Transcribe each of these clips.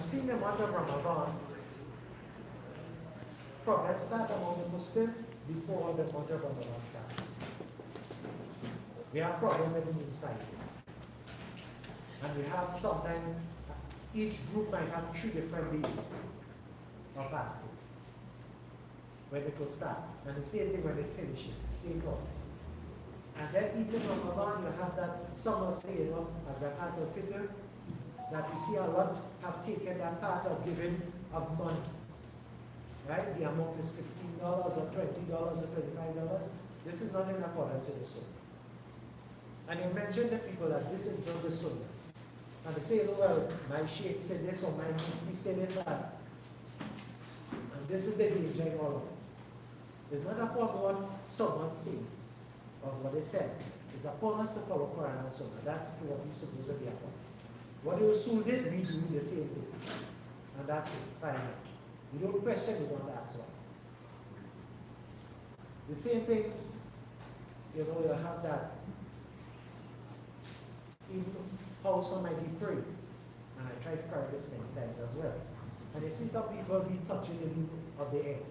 see in the month of Ramadan, problems start among the Muslims before the month of Ramadan starts. We have problems with the moon cycle. And we have sometimes, each group might have 3 different days of fasting when it will start. And the same thing when it finishes, the same problem. And then even in Ramadan, you have that, some will say, you know, as a part of Fiqh, that you see a lot have taken that part of giving of money. Right? The amount is $15 or $20 or $25. This is not in accordance with the Sunnah. And you mentioned to people that this is not the Sunnah. And they say, oh, well, my sheikh said this or my mufti said this, and this is the danger in all of it. It's not upon what someone said or what they said. It's upon us to follow Quran and Sunnah. That's what we're supposed to be upon. What the Rasul did, we do the same thing. And that's it, finally. You don't question, you don't ask why. The same thing, you know, you have that. Even how some might be praying. And I tried to correct this many times as well. And you see some people be touching the loop of the air.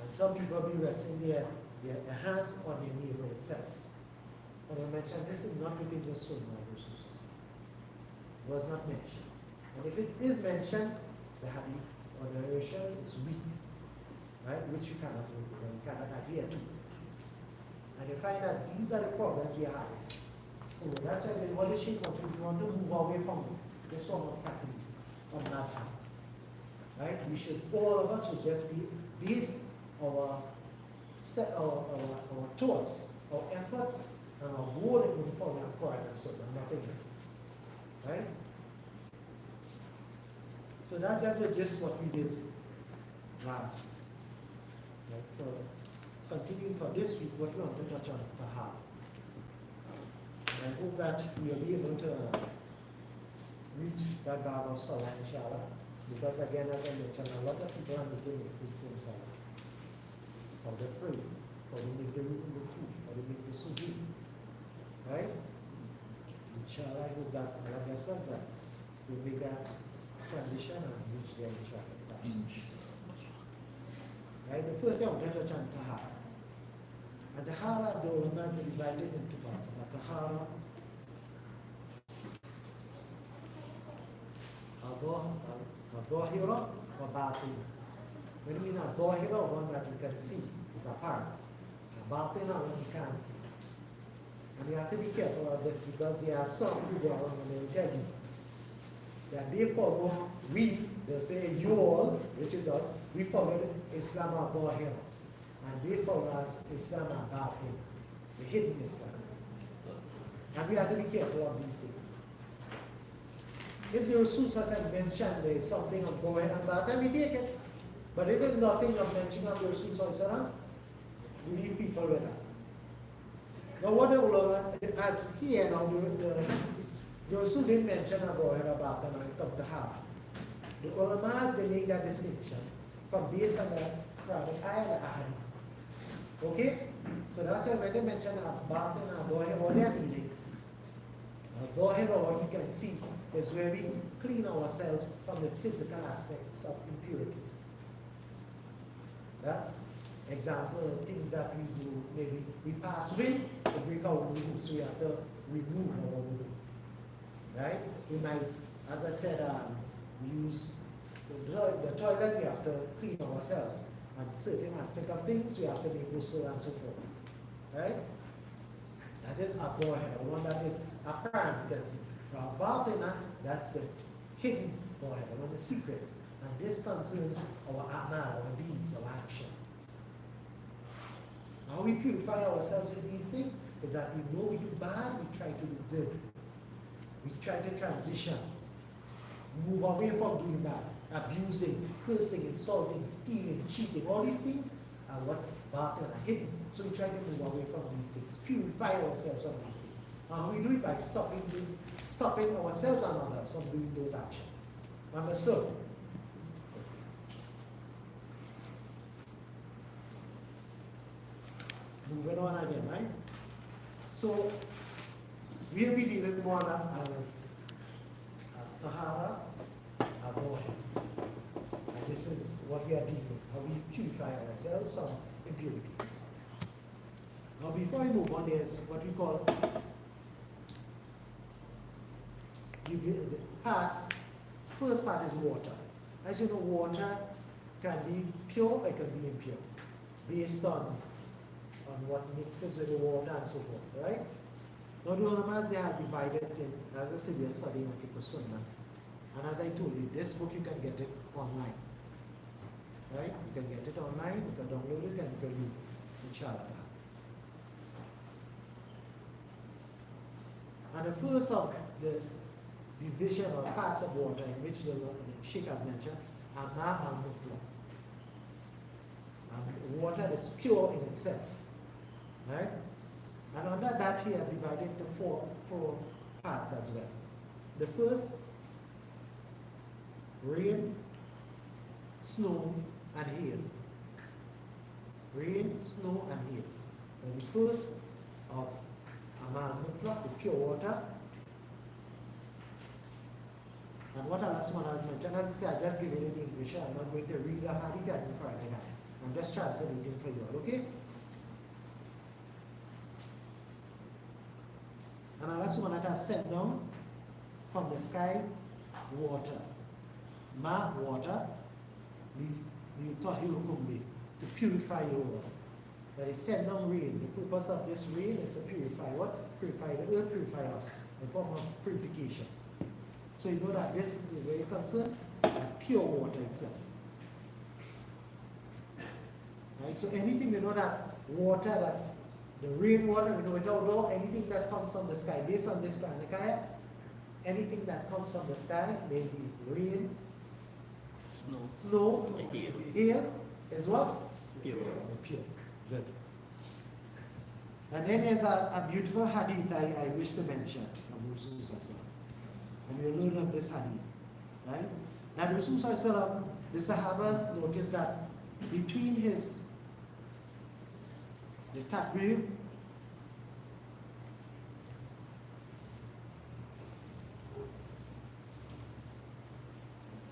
And some people be resting their hands on their navel itself. And I mentioned this is not within the Sunnah of Rasul. It was not mentioned. And if it is mentioned, the hadith or the narration is weak, right? Which you cannot adhere to. And you find that these are the problems we have. So that's why what the Sheikh wants, we want to move away from this form of category of madhab. Right? We should, all of us should just be base our thoughts, our efforts, and our goal in following of Quran and Sunnah, nothing else. Right? So that's just what we did last week. Right? For continuing for this week, what we want to touch on Tahar. I hope that we will be able to reach that Bab of Salah, inshallah. Because again, as I mentioned, a lot of people are making mistakes in Salah. How they pray, how they make the ruku, how they make the sujood. Right? Inshallah, I hope that Allah bless us that we'll make that transition and reach there, inshallah. Right? The first thing I want to touch on Tahara. And Tahara, the ulama is divided into parts. Tahara, Al-Dhahira, or Batina. When you mean Al-Dhahira, one that you can see, is apparent. Batina, one you can't see. And you have to be careful of this because there are some who go around and they will tell you that they follow, they'll say you all, which is us, we follow Islam al-Dhahira. And they follow us Islam al-Batina, the hidden Islam. And we have to be careful of these things. If the Rasul has mentioned there is something of Dhahir and Batin, we take it. But if there's nothing of mention of the Rasul, we leave people with that. Now what the ulama, as here now, the Rasul didn't mention about Batin when it comes to Tahara. The ulamas, they make that distinction from based on the Quranic ayah and the ahadith. Okay? So that's why when they mention Batin and Dhahir, what they're meaning, Dhahir, what we can see, is where we clean ourselves from the physical aspects of impurities. That example, things that we do, maybe we pass wind to break our wudu, so we have to remove our wudu. Right? We might, as I said, we use the toilet, we have to clean ourselves. And certain aspect of things, we have to make ghusl and so forth. Right? That is Dhahir, the one that is apparent, you can see. Now, Batina, that's the hidden Dhahir, the one, the secret. And this concerns our amal, our deeds, our action. How we purify ourselves with these things is that we know we do bad, we try to do good. We try to transition, move away from doing bad, abusing, cursing, insulting, stealing, cheating, all these things are what Batin are hidden. So we try to move away from these things, purify ourselves from these things. And we do it by stopping ourselves and others from doing those actions. Understood? Moving on again, right? So we'll be dealing more on Tahara, what we are dealing with, how we purify ourselves from impurities. Now before we move on, there's what we call the parts. First part is water. As you know, water can be pure or it can be impure, based on what mixes with the water and so forth, right? Now the ulamas, they are divided in, as I said, we are studying Fiqh Sunnah. And as I told you, this book you can get it online, right? You can get it online, you can download it and you can read it, inshallah. And the first of the division or parts of water in which the Sheikh has mentioned are ma al-mutlaq. Water is pure in itself, right? And under that he has divided into four parts as well. The first, rain, snow, and hail. Rain, snow, and hail. And the first of Amal Mutlaq, the pure water. And what Allah Subhanahu has mentioned, as I say, I just give it in English. I'm not going to read the hadith and anything. I'm just translating for you, okay? And Allah Subhanahu have sent down from the sky water. Ma, water, to purify your water. That is sent down rain. The purpose of this rain is to purify what? Purify the earth, purify us. A form of purification. So you know that this is where it comes in, pure water itself. Right? So anything you know that water, that the rainwater, we know it all, anything that comes from the sky, based on this Pranakaya, anything that comes from the sky, maybe rain, snow, hail, is what? Pure. Pure. Good. And then there's a beautiful hadith I wish to mention of Rasulullah. And we'll learn of this hadith. Right? Now Rasulullah, the Sahabas noticed that between the takbir,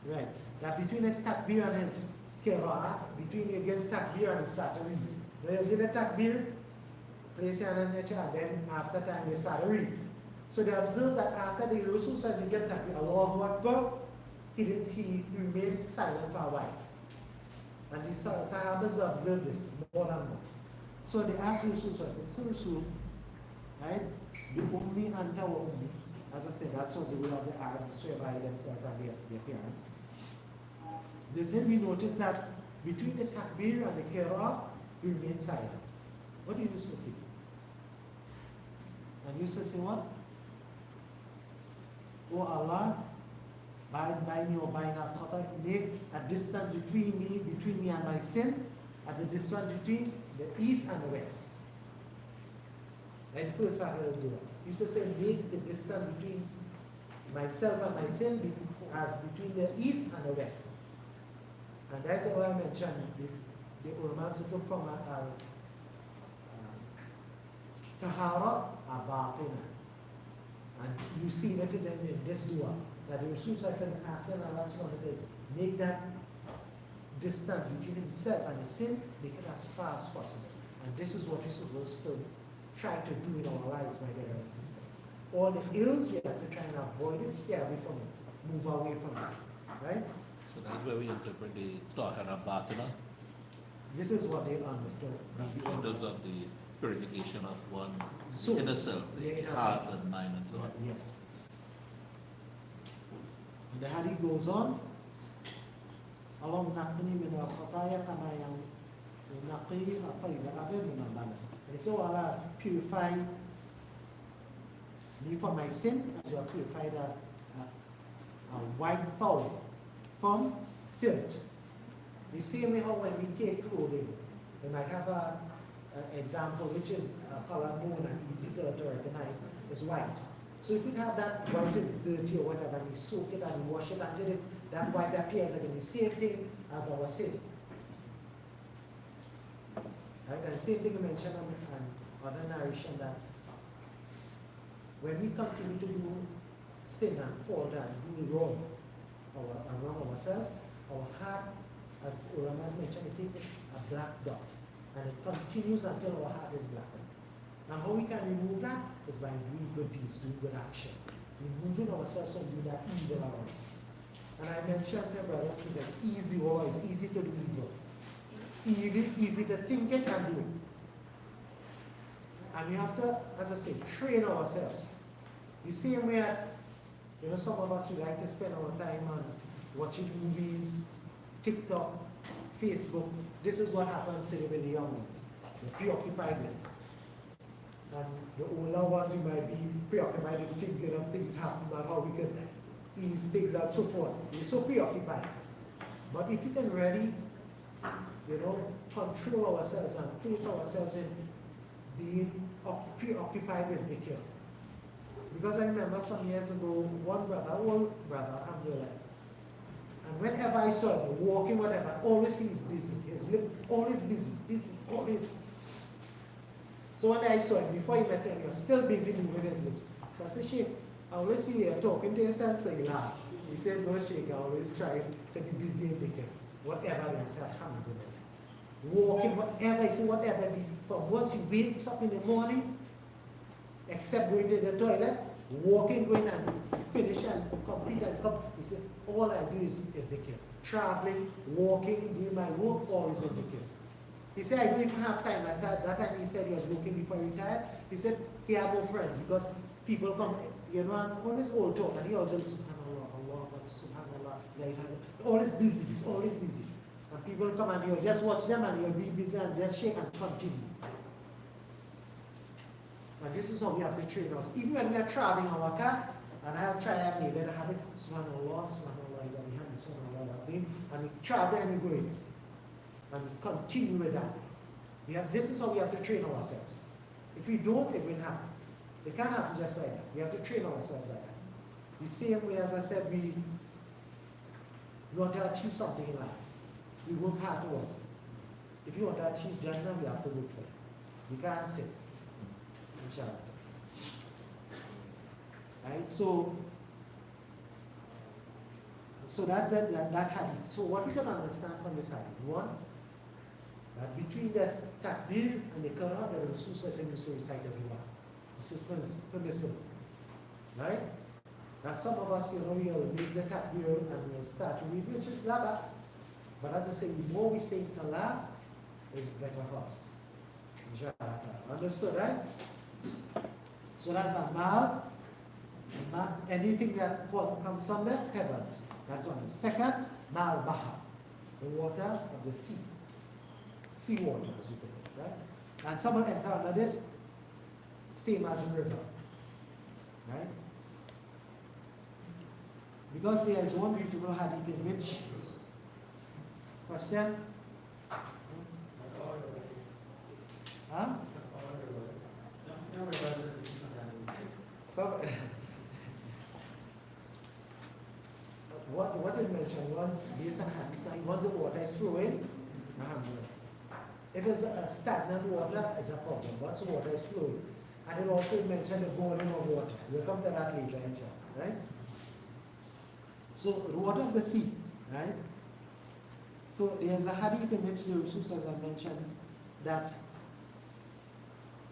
right, that between his takbir and his qira'ah, between you give takbir and start to read. When you give a takbir, place your hand on your chest, then after time you start to read. So they observed that after the Rasul says you get takbir, Allahu Akbar, he remained silent for a while. And the Sahabas observed this more than once. So they asked Rasul, so Rasul, right, the ummi anta wa ummi. As I said, that was the way of the Arabs, they swear by themselves and their parents. They said, we noticed that between the takbir and the qira'ah, we remain silent. What do you used to say? And you used to say what? Oh Allah, make a distance between me and my sin, as a distance between the east and the west. And first part of the dua. You used to say, make the distance between myself and my sin as between the east and the west. And that's why I mentioned the ulama took from tahara batina. And you see that in this dua, that the Rasul said, asking Allah subhanahu wa ta'ala, make that distance between himself and his sin, make it as far as possible. And this is what we're supposed to try to do in our lives, my brothers and sisters. All the ills, we have to try and avoid it, stay away from it, move away from it. Right? So that's where we interpret the Tahara Batina. This is what they understood. In terms of the purification of one So, inner self, the heart and mind and so on. Yes. And the hadith goes on. Along naqni min al-khataya kama yunaqi al-tayyib al-abir min al-danas. And so Allah purify me from my sin as you have purified a white fowl from filth. The same way how when we take clothing, we might have an example which is color known and easy to recognize, is white. So if we have that white is dirty or whatever, and we soak it and we wash it until that white appears again, the same thing as our sin. Right? And the same thing we mentioned on other narration, that when we continue to do sin and fault and do wrong, wrong ourselves, our heart as Uram has mentioned, if you take a black dot and it continues until our heart is blackened. And how we can remove that is by doing good deeds, doing good action, removing ourselves from doing that evil around us. And I mentioned to brothers and sisters, easy war is easy to do evil. Easy to think it and do it. And we have to, as I say, train ourselves. The same way, some of us, we like to spend our time on watching movies, TikTok, Facebook. This is what happens today with the young ones. They're preoccupied with this. And the older ones, we might be preoccupied with thinking of things happening and how we can ease things and so forth. We're so preoccupied. But if we can really, control ourselves and place ourselves in being preoccupied with Dhikr. Because I remember some years ago, one brother, old brother, alhamdulillah, and whenever I saw him walking, whatever, always he's busy. His lip, always busy, always. So one day I saw him, before he met him, he was still busy moving his lips. So I said, Sheikh, I always see you talking to yourself, so he laughed. He said, no, Sheikh, I always try to be busy in Dhikr. Whatever it is, alhamdulillah. Walking, whatever, he said, whatever it be. From once he wakes up in the morning, except going to the toilet, walking, going and finish and complete and come. He said, all I do is Dhikr. Traveling, walking, doing my work, always in Dhikr. He said, I don't even have time like that. That time he said he was working before he retired. He said he had no friends because people come, and all this old talk, and he always subhanallah, Allah, subhanallah, la ilaha illallah. Always busy, he's always busy. And people come and he'll just watch them and he'll be busy and just shake and continue. And this is how we have to train us. Even when we are traveling our car, and I'll try and make it a habit, subhanallah, subhanallah, subhanallah, and we travel and we go in. And we continue with that. This is how we have to train ourselves. If we don't, it will happen. It can't happen just like that. We have to train ourselves like that. The same way, as I said, we want to achieve something in life. We work hard towards it. If you want to achieve Jannah, we have to work for it. We can't sit. Inshallah. Right? So that's that hadith. So what we can understand from this hadith, one, that between the takbir and the qira'ah, the Rasul says in the recite the dua. This is permissible. Right? That some of us, we'll make the takbir and we'll start to read, which is labas. But as I say, the more we say salah, is better for us. Inshallah. Understood, right? So that's a mal. Anything that comes from the heavens. That's one. Second, mal bahar, the water of the sea. Sea water, as you put it, right? And some will enter under this, same as a river. Right? Because there is one beautiful hadith in which, question? Huh? So, what is mentioned? Once based on hadith, once the water is flowing, if it's a stagnant water, it's a problem. Once the water is flowing, and it also mentioned the volume of water. We'll come to that later, inshallah, right? So the water of the sea, right? So there's a hadith in which the Rasul mentioned that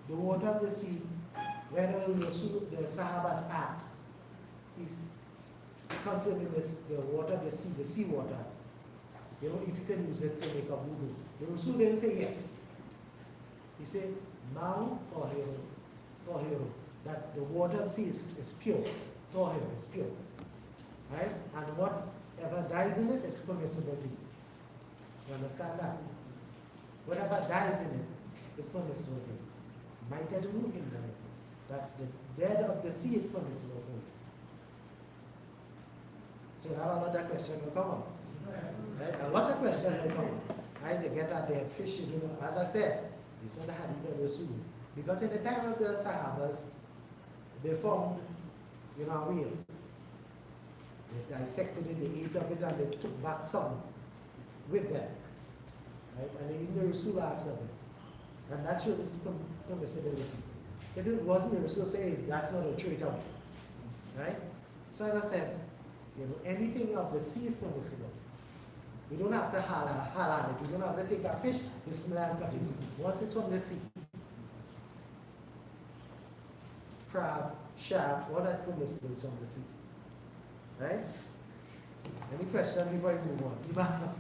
the water of the sea, whether the Sahabas asked, is concerning the water of the sea water, if you can use it to make a wudu. The Rasul didn't say yes. He said, Ma'u Tahiru, that the water of the sea is pure. Tahir is pure. Right? And whatever dies in it is permissible to eat. You understand that? Whatever dies in it is permissible to eat. Might I do in that the dead of the sea is permissible for you. So now another question will come up. Right? A lot of questions will come up. Right? They get a dead fish, as I said, it's not a hadith of Rasul. Because in the time of the Sahabas, they found, a whale. They dissected it, they ate of it, and they took back some with them. Right? And even the Rasul asked of it. And that shows its permissibility. If it wasn't, the Rasul say, that's not a trade away. Right? So as I said, anything of the sea is permissible. We don't have to halal it. We don't have to take a fish, bismillah and cut it. Once it's from the sea. Crab, shark, all that's permissible from the sea. Right? Any question before we move on?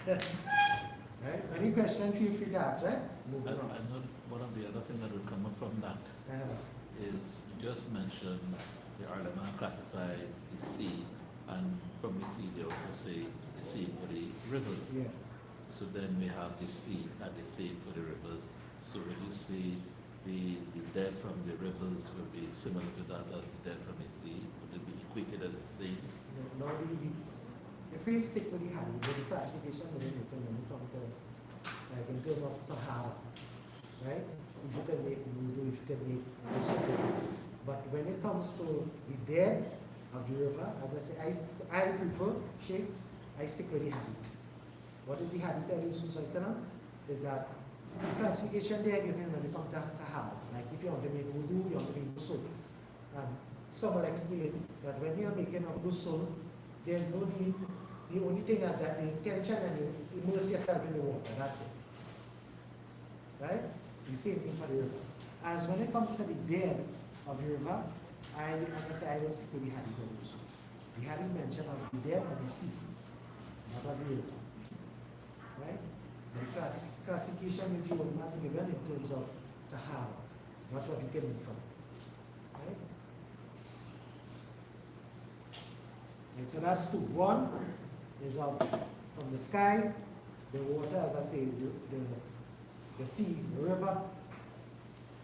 Right? Any question, feel free to ask, right? Move I on. know one of the other things that will come up from that is you just mentioned the Parliament classify the sea, and from the sea they also say the same for the rivers. Yeah. So then we have the sea and the same for the rivers. So when you say the dead from the rivers will be similar to that as the dead from the sea, would it be equated as the same? No, if we stick with the hadith, with the classification within it, when we come to, like in terms of tahara, right? If you can make wudu, if you can make something. But when it comes to the dead of the river, as I say, I prefer, Sheikh, I stick with the hadith. What is the hadith of Yusuf is that the classification they are given when it comes to tahara. Like if you want to make wudu, you want to make ghusl. And some will explain that when you are making a ghusl, there's no need. The only thing is that the intention and you immerse yourself in the water, that's it. Right? The same thing for the river. As when it comes to the dead of the river, as I say, I will stick with the hadith also. The hadith mention of the dead of the sea, not of the river. Right? The classification which you must be given in terms of tahara, not what you get in from. Right? And so that's two. One is from the sky, the water, as I say, the sea, the river,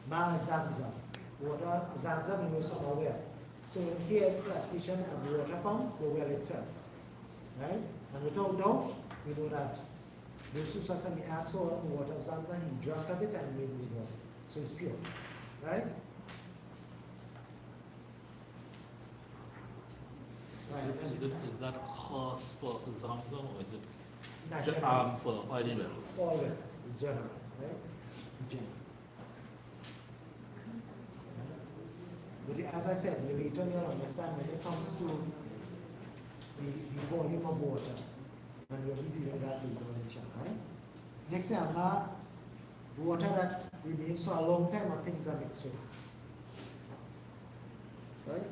Ma Zamzam. Water, Zamzam, you know, from a well. So here is classification of the water from the well itself. Right? And without doubt, we know that the Susasami acts on the water of Zamzam, he drank of it and made it water. So it's pure. Right? Right. Is that cost for Zamzam or is it Not for oil wells? all wells, it's general, right? It's general. But as I said, the later you'll understand when it comes to the volume of water, and we'll be dealing with that later on, inshallah, right? Next thing, water that remains for a long time or things are mixed with. Right?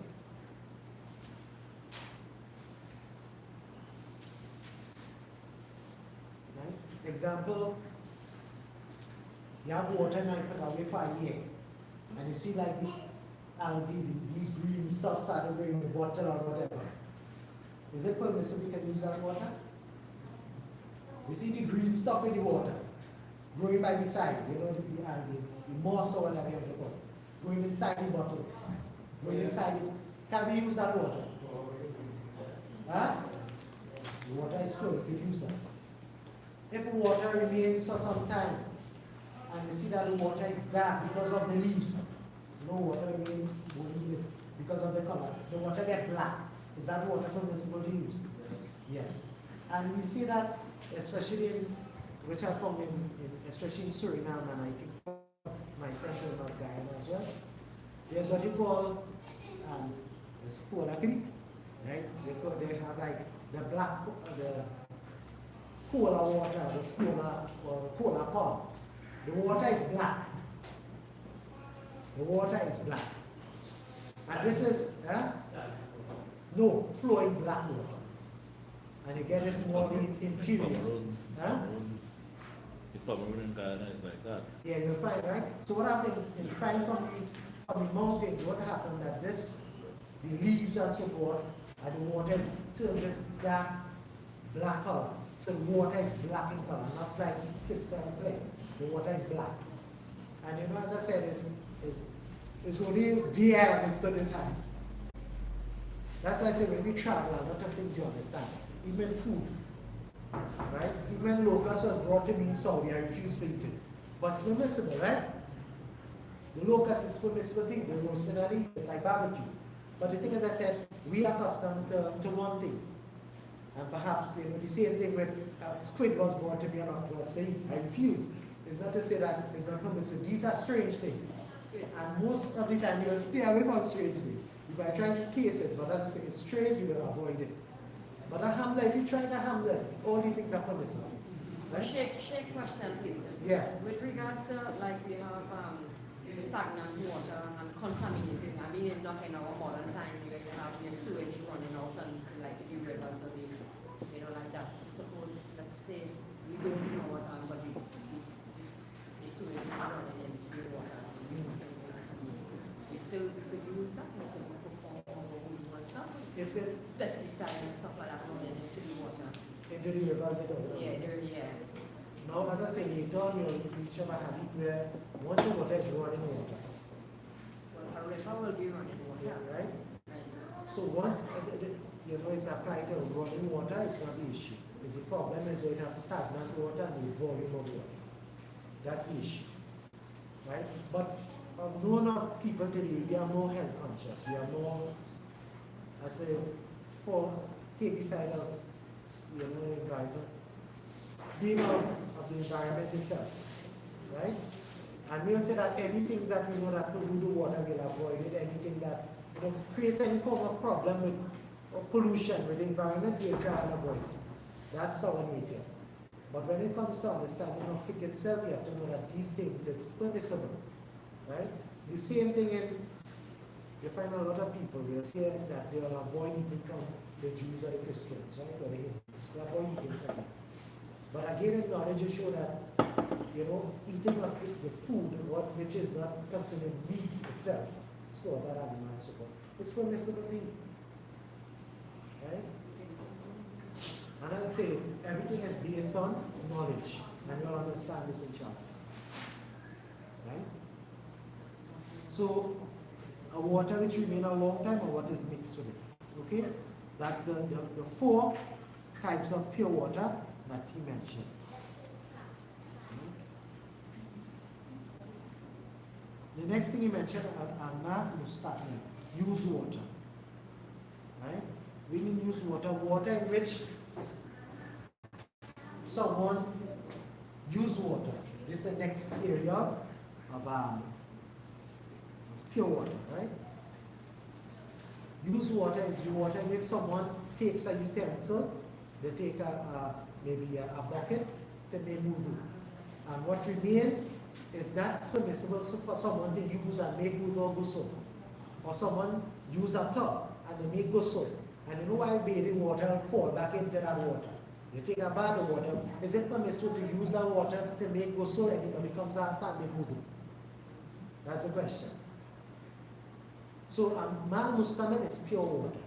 Example, you have water and I put away for a year, and you see like the algae, these green stuff started growing in the bottle or whatever. Is it permissible you can use that water? You see the green stuff in the water, growing by the side, you know, the algae, the moss or whatever you have to call it, going inside the bottle, going inside it. Can we use that water? Huh? The water is pure, you can use that. If water remains for some time, and you see that the water is dark because of the leaves, no water remains because of the color. The water gets black. Is that water permissible to use? Yes. And we see that, especially in, which I found especially in Suriname, and I think my friends in North Guyana as well. There's what you call there's Cola Creek, right? They have like the black, the cola water, the cola pond. The water is black. The water is black. And this is, no, flowing black water. And again, it's more the interior. The Cameroon in Guyana is like that. Yeah, you'll find, right? So what happened, in find from the mountains, what happened that the leaves and so forth, and the water turns this dark black color. So the water is black in color, not like crystal clear. The water is black. And you know, as I said, it's only DI understood this high. That's why I say when we travel, a lot of things you understand. Even food. Right? Even locust was brought to me in Saudi, I refuse to eat it. But it's permissible, right? The locust is permissible to eat, the roasted and eat it like barbecue. But the thing is, I said, we are accustomed to one thing. And perhaps the same thing with squid was brought to me and I was saying, I refuse. It's not to say that it's not permissible. These are strange things. And most of the time you'll stay away from strange things. If I try to case it, but as I say, it's strange, you will avoid it. But alhamdulillah, if you try that, alhamdulillah, all these things are permissible. Right? Shake question, please. Yeah. With regards to, like, we have stagnant water and contaminated, I mean, not in our modern times where you have your sewage running out and like the rivers or the, like that. Suppose, let's say, we don't know but this sewage is running into the water. We still could use that, like, perform all and stuff. If it's Pesticide and stuff like that running into the water. into the rivers, it don't. Yeah. Now, as I say, later on, you'll reach a habit where once the water is running water. Well, a river will be running water. Yeah, right? So once, it's applied to running water, it's not the issue. The problem is when you have stagnant water and the volume of water. That's the issue. Right? But I've known of people today, we are more health conscious. We are more, I say, take the side of, environment, being of the environment itself. Right? And we'll say that anything that we know that pollute the water, we'll avoid it. Anything that creates any form of problem with or pollution with the environment, we'll try and avoid it. That's our nature. But when it comes to understanding of Fiqh itself, you have to know that these things, it's permissible. Right? The same thing you find a lot of people will say that they will avoid eating from the Jews or the Christians, right? Or the Hindus. They avoid eating from them. But again, in knowledge you show that, eating of the food, which is not considered meat itself, so that animal and so forth, is permissible to eat. Right? And as I say, everything is based on knowledge, and you'll understand this in chapter. Right? So, a water which remains a long time, or what is mixed with it. Okay? That's the 4 types of pure water that he mentioned. The next thing he mentioned, use water. Right? We mean use water in which someone use water. This is the next area of pure water, right? Use water is water in which someone takes a utensil, they take maybe a bucket, they make wudu. And what remains is that permissible for someone to use and make wudu or ghusl. Or someone use a tub and they make ghusl. And while bathing, water will fall back into that water. You take a bath of water, is it permissible to use that water to make ghusl and when it comes after and make wudu? That's the question. So a mal mustamil is pure water.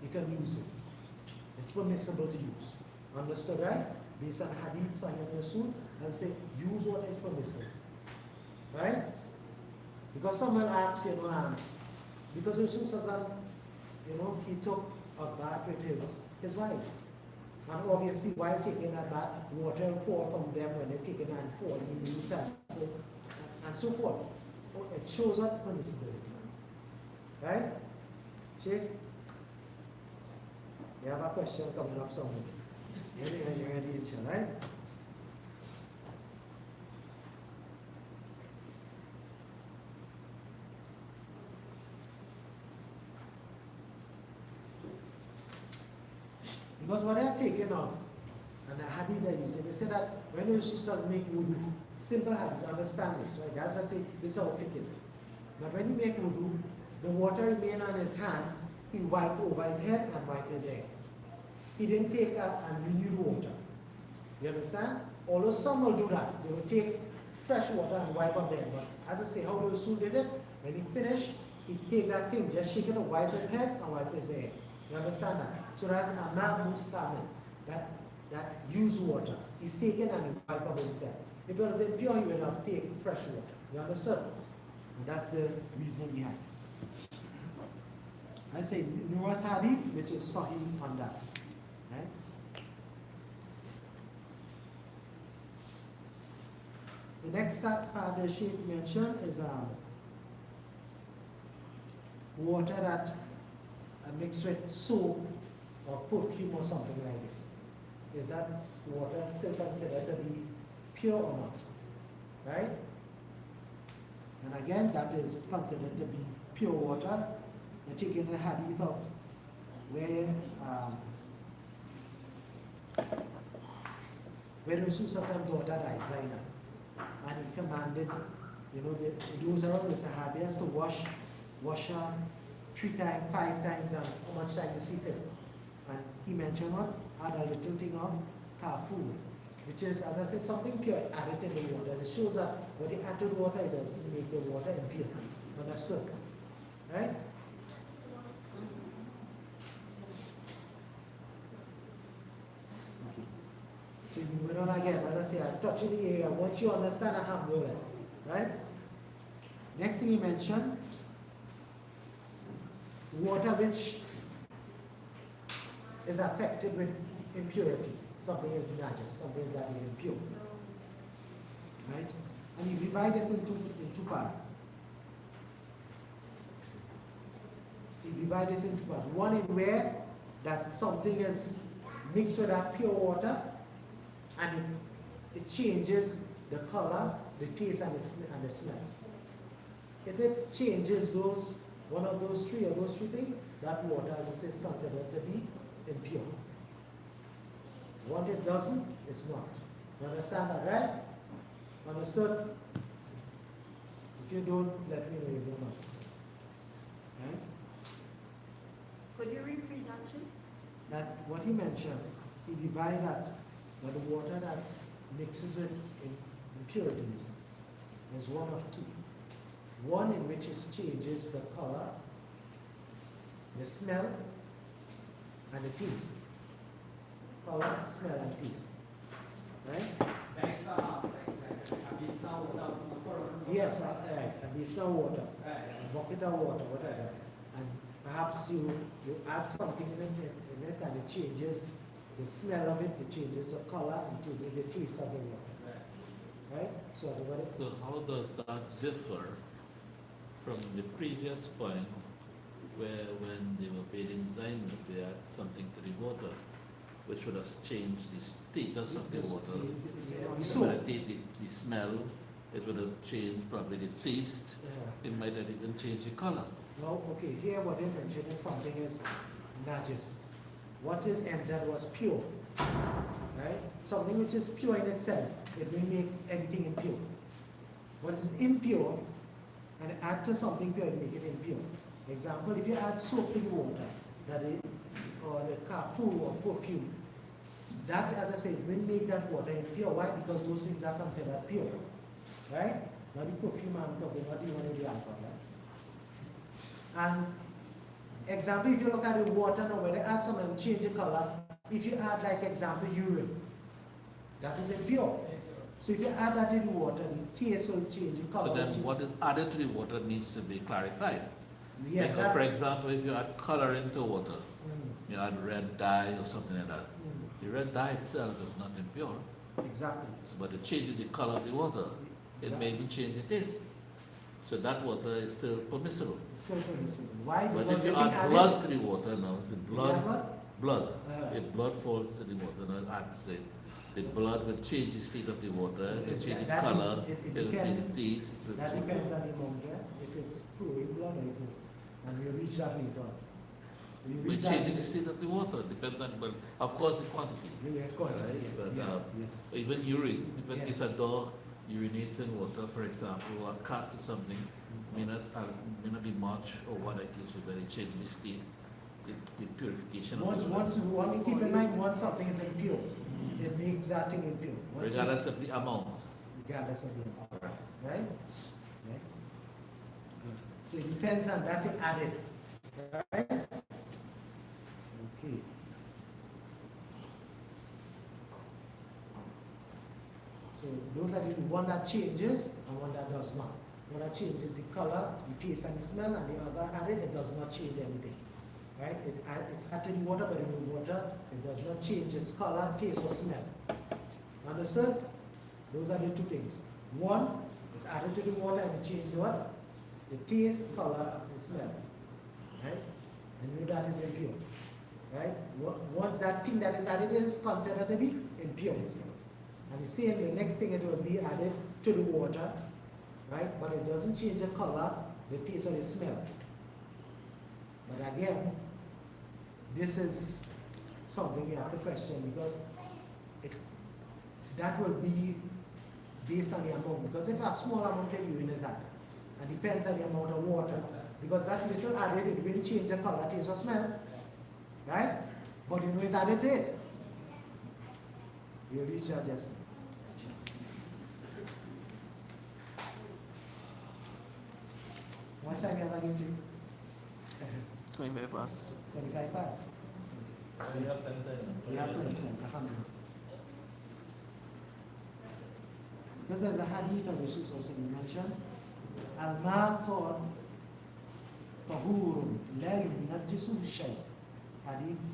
You can use it. It's permissible to use. Understood, right? Based on hadith, Sahih Rasul, and say, use water is permissible. Right? Because someone asks, because Rasul Sazam, he took a bath with his wives. And obviously, while taking that bath, water will fall from them when they're taking and falling in the utensil, and so forth. It shows up permissibility. Right? Sheikh? You have a question coming up somewhere. When you're ready, right? Because what they are taking off, and the hadith they are using, they say that when you sisters make wudu, simple hadith, understand this, right? As I say, this is how Fiqh is. But when you make wudu, the water remain on his hand, he wiped over his head and wiped it there. He didn't take and renew the water. You understand? Although some will do that. They will take fresh water and wipe up there. But as I say, how the Rasul did it, when he finished, he take that same, just shake it and wipe his head and wipe his hair. You understand that? So that's a ma mustamil, that use water. He's taken and he wipe up himself. If it was impure, he would not take fresh water. You understood? And that's the reasoning behind it. I say numerous hadith, which is sahih on that. Right? The next part the Sheikh mentioned is water that mixed with soap or perfume or something like this. Is that water still considered to be pure or not? Right? And again, that is considered to be pure water. You're taking the hadith of where When Ususa's daughter died, Zainab, and he commanded, those around the Sahabias to wash her 3 times, 5 times, and how much time you see fit. And he mentioned what? Add a little thing of kafur, which is, as I said, something pure added in the water. It shows that when they add to the water, it doesn't make the water impure. Understood? Right? So moving on again, as I say, I'm touching the area. Once you understand, I'm rolling. Right? Next thing he mentioned, water which is affected with impurity. Something is najis, something that is impure. Right? And you divide this in two parts. You divide this into two parts. One in where that something is mixed with that pure water, and it changes the color, the taste, and the smell. If it changes one of those three things, that water, as I say, is considered to be impure. What it doesn't, it's not. You understand that, right? Understood? If you don't, let me know you don't understand. Right? Could you repeat that, too? That what he mentioned, he divided that the water that mixes with impurities is one of two. One in which it changes the color, the smell, and the taste. Color, smell, and taste. Right? Yes, right. Abyssal water, a bucket of water, whatever. And perhaps you add something in it and it changes the smell of it, it changes the color, and changes the taste of the water. Right? So how does that differ from the previous point where when they were bathing Zainab, they add something to the water, which would have changed the status of the water, the smell, it would have changed probably the taste, it might have even changed the color. No, okay, here what they mentioned is something is najis. What is entered was pure, right? Something which is pure in itself, it will make everything impure. What is impure, and add to something pure, it make it impure. Example, if you add soap in water, or the kafur or perfume, that, as I said, will make that water impure. Why? Because those things are considered pure, right? Not the perfume I'm talking about, the one in the alcohol, right? And example, if you look at the water now, when they add some and change the color, if you add, like example, urine, that is impure. So if you add that in the water, the taste will change, the color. So then what is added to the water needs to be clarified. Yes, because, for example, if you add color into water, you add red dye or something like that. The red dye itself is not impure. Exactly. So, but it changes the color of the water. It may even change the taste. So that water is still permissible. It's still permissible. Why? But Because if you add blood to the water now, the blood, if blood falls to the water, now the blood will change the state of the water, it will change the color, it will change the taste. That depends on the amount, if it's fluid blood or if it's, and we'll reach that later. We change the state of the water, depends on, but of course, the quantity. Quantity, Right? yes. Even urine, if a dog urinates in water, for example, or a cat or something, may not be much, or what it is, but it changes the state, the purification of the water. Once keep in mind, once something is impure, it makes that thing impure. Regardless of the amount. Regardless of the amount, right? Good. So it depends on that thing added, right? Okay. So those are the one that changes and one that does not. One that changes the color, the taste, and the smell, and the other added, it does not change anything. Right? It's added in water, but in the water, it does not change its color, taste, or smell. Understood? Those are the two things. One is added to the water and it changes what? The taste, color, and smell. Right? And know that is impure. Right? Once that thing that is added is considered to be impure. And the same, the next thing it will be added to the water, right? But it doesn't change the color, the taste, or the smell. But again, this is something you have to question, because that will be based on the amount. Because if a small amount of urine is added, and depends on the amount of water, because that little added, it will change the color, taste, or smell, right? But you know it's added to it. You reach your adjustment. What time you have again to? 25 past. 25 past. So you have 10 time. We have plenty of time, alhamdulillah. This is a hadith of Rasul sallallahu alaihi wasallam mentioned. Al-ma' tahurun la yunajjisu shay. Hadith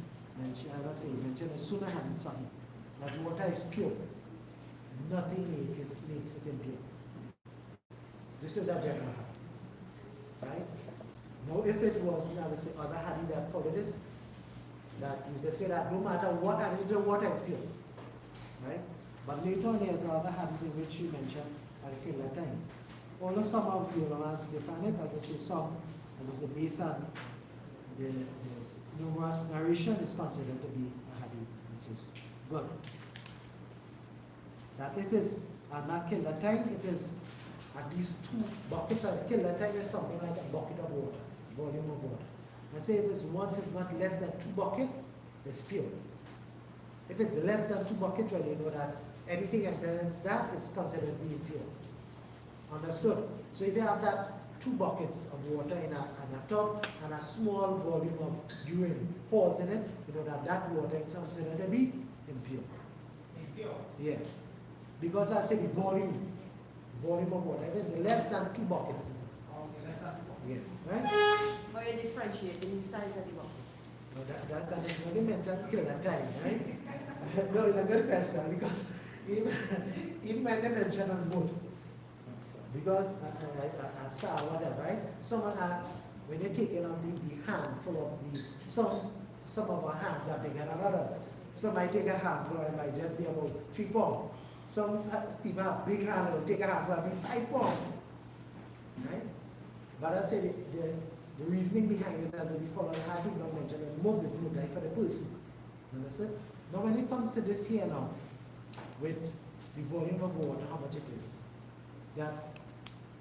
mentioned, as I say, mentioned as sunnah hadith sahih. That water is pure. Nothing makes it impure. This is a general hadith. Right? Now if it was, as I say, other hadith that follow this, that you can say that no matter what hadith, the water is pure. Right? But later on there's another hadith in which you mentioned al-qilla time. Although some of the ulama define it, as I say, some, as I say, based on the numerous narration, is considered to be a hadith. This is good. That it is al-qilla time, it is at least 2 buckets. Al-qilla time is something like a bucket of water, volume of water. And say if it's once it's not less than 2 buckets, it's pure. If it's less than 2 buckets, well, you know that anything enters that is considered to be impure. Understood? So if you have that 2 buckets of water in a tub and a small volume of urine falls in it, you know that water is considered to be impure. Impure? Yeah. Because I said volume of water. If it's less than 2 buckets. Okay, less than 2 buckets. Yeah. Right? How you differentiate the size of the bucket? No, that's when you mentioned kill at time, right? No, it's a good question, because even when they mention on both, because I saw whatever, right? Someone asks, when you're taking on the handful of the, some of our hands are bigger than others. Some might take a handful and it might just be about 3 pounds. Some people have big hands and will take a handful and be 5 pounds. Right? But I say the reasoning behind it, as we follow the hadith, not mentioned, is more for the person. Understand? Now when it comes to this here now, with the volume of water, how much it is, that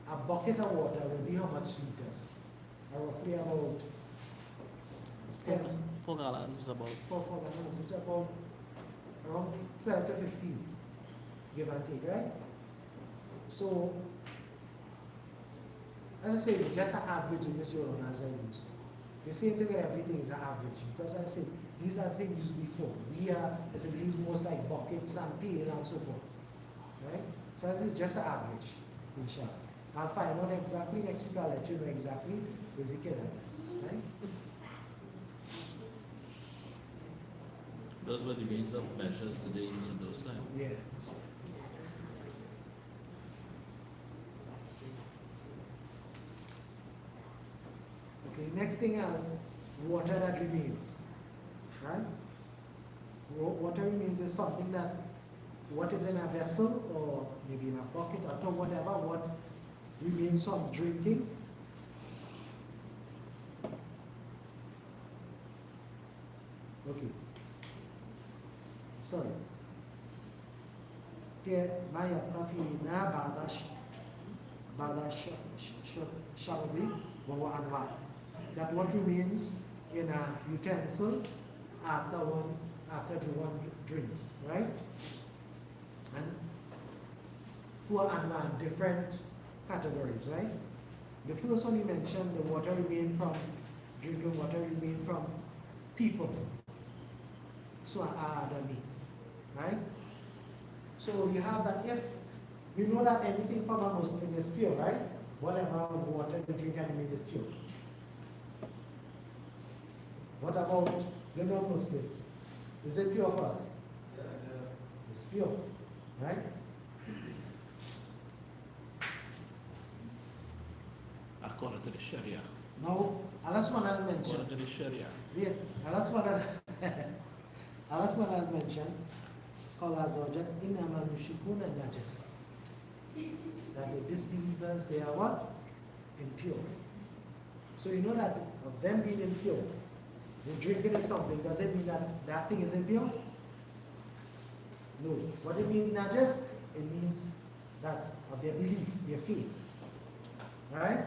a bucket of water will be how much liters? Roughly about 4 gallons about. 4 gallons, which is about around 12 to 15, give and take, right? So, as I say, it's just an average in which your owners are used. The same thing with everything is an average, because I say these are things used before. We use most like buckets and pail and so forth. Right? So I say just an average, inshallah. I'll find out exactly next week, I'll let you know exactly basically. Right? Those were the means of measures that they used in those times. Yeah. Okay, next thing, water that remains, right? Water remains is something that, what is in a vessel or maybe in a bucket or whatever, what remains from drinking. Okay. Sorry. ما يبقى فينا بعد شربه وهو أنواع. That what remains in a utensil after one drinks, right? And who are different categories, right? The first one you mentioned, the water remain from drinking water remain from people. So Adami, right? So you have that if we know that anything from a Muslim is pure, right? Whatever water you drink and remain is pure. What about the non-Muslims? Is it pure for us? Yeah. It's pure, right? According to the Sharia. Now, Allah subhanahu mentioned, According to the Sharia. wait, Allah subhanahu has mentioned, قال عز وجل إنما المشركون نجس. That the disbelievers, they are what? Impure. So you know that of them being impure, They're drinking is something. Does it mean that that thing is impure? No. What it means najas? It means that's of their belief, their faith. Alright?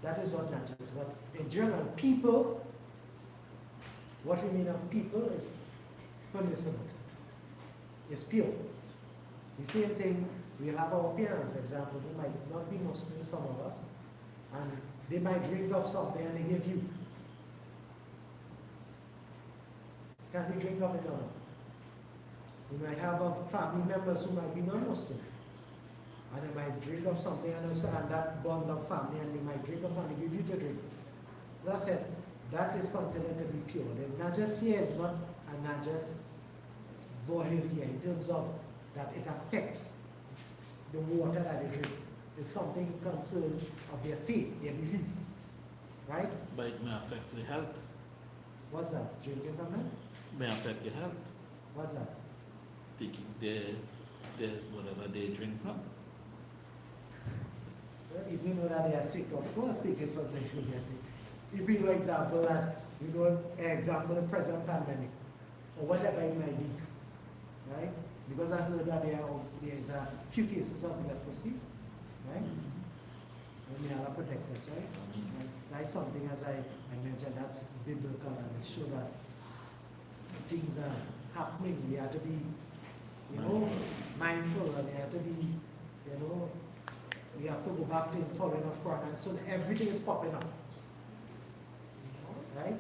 That is what najas. But in general, people, what we mean of people is permissible. It's pure. The same thing, we have our parents, example, who might not be Muslim, some of us, and they might drink of something and they give you. Can we drink of it or not? We might have family members who might be non-Muslim, and they might drink of something and that bond of family, and they might drink of something and give you to drink. As I said, that is considered to be pure. The najas here is not a najas vohiriya in terms of that it affects the water that they drink. It's something concerned of their faith, their belief. Right? But it may affect the health. What's that? Drinking from that? May affect your health. What's that? Taking the whatever they drink from. Well, if you know that they are sick, of course take it from them when they are sick. If we know example that, you know, example the present pandemic, or whatever it might be, right? Because I heard that there's a few cases of leprosy, right? And may Allah protect us, right? That's something, as I mentioned, that's biblical, and it shows that things are happening. We have to be, you know, mindful, and we have to be, you know, we have to go back to following of Quran, and so that everything is popping up. Right?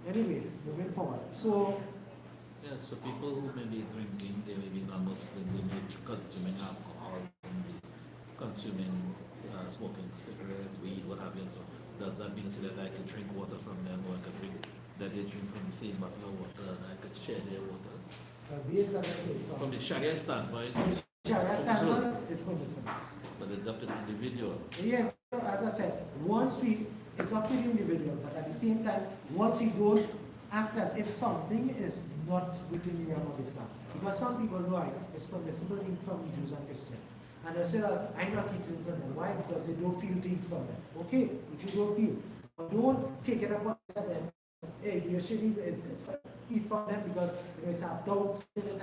Anyway, moving forward. So, Yeah, so people who may be drinking, they may be non-Muslim, they may be consuming alcohol, they may be consuming, smoking cigarette, weed, what have you. So does that mean that I could drink water from them, or I could drink, that they drink from the same bottle of water, and I could share their water? based on the same From the Sharia standpoint, Sharia standpoint, it's permissible. but it's up to the individual. Yes, so as I said, it's up to the individual, but at the same time, once you don't act as if something is not within the realm of Islam. Because some people know it's permissible to eat from the Jews and Christians. And they say, well, I'm not eating from them. Why? Because they don't feel to eat from them. Okay, if you don't feel, but don't take it upon yourself. Hey, you should eat from them because you guys have doubts in it.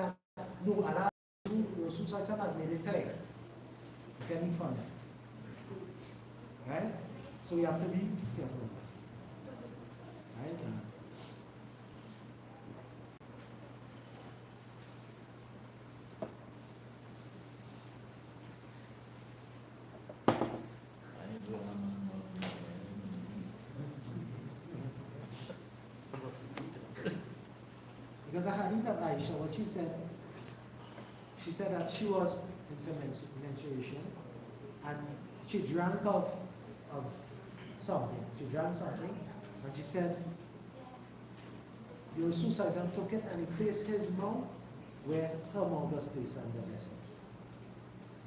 No, Allah has made it clear. You can eat from them. Right? So we have to be careful. Right? Because the hadith of Aisha, what she said that she was in some menstruation, and she drank of something. She drank something, and she said, the Rasul took it and he placed his mouth where her mouth was placed on the vessel.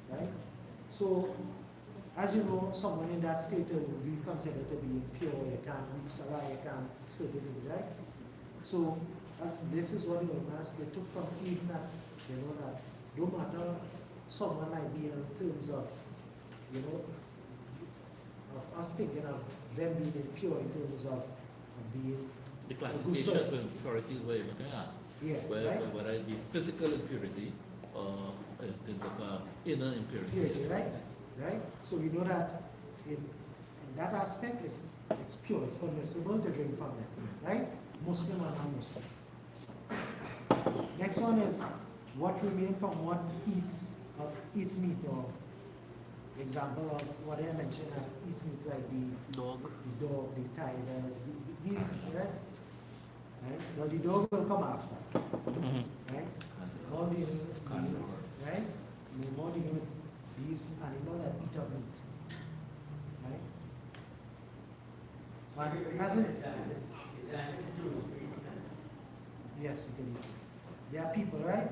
Right? So, as you know, someone in that state will be considered to be impure. You can't read salah, you can't certain things, right? So, this is what the ulama they took from Eid, that you know that no matter someone might be in terms of, you know, of us thinking of them being impure in terms of being The classification of impurity is what you're looking at. yeah, right? Whether it be physical impurity or think of inner impurity. Purity, right? So we know that in that aspect it's pure, it's permissible to drink from them, right? Muslim or non-Muslim. Next one is what remains from what eats meat, or example of what I mentioned that eats meat, like the dog, the tigers, these, right? Well, the dog will come after, right? All the right? More these animals that eat up meat, right? And as it, yes, you can eat. They are people, right?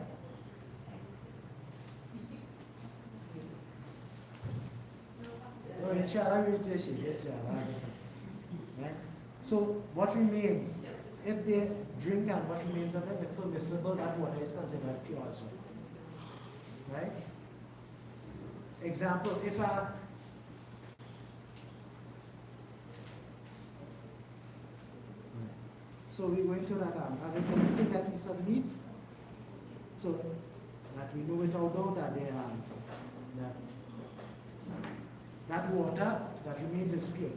No, inshallah, we'll just inshallah. Right? So, what remains? If they drink and what remains of it, it's permissible, that water is considered pure as well. Right? Example, if So we're going to that as a committee that is submit, so that we know without doubt that they that water that remains is pure.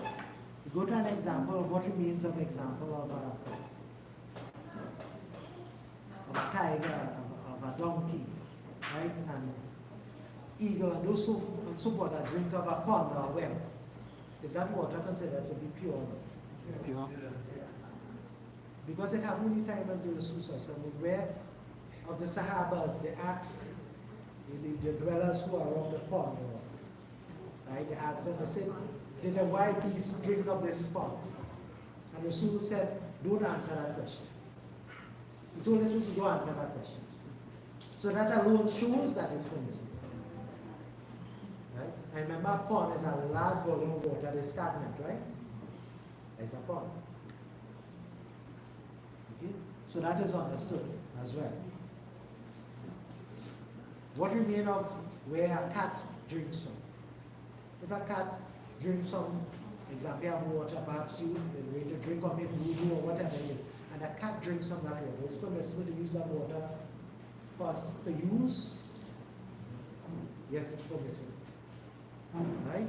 We go to an example of what remains of example of a tiger, of a donkey, right, and eagle and those and so forth that drink of a pond or a well. Is that water considered to be pure? Pure. Because it happened many times in the Susa, where of the Sahabas, they asked the dwellers who are around the pond, right? They asked them, they said, did a wild beast drink of this pond? And the Susa said, don't answer that question. He told us to don't answer that question. So that alone shows that it's permissible. Right? And remember, a pond is a large volume of water that is stagnant, right? It's a pond. Okay? So that is understood as well. What remains of where a cat drinks from? If a cat drinks some, example of water, perhaps you are going to drink of it, voodoo or whatever it is, and a cat drinks some that water, it's permissible to use that water first to use? Yes, it's permissible. Right?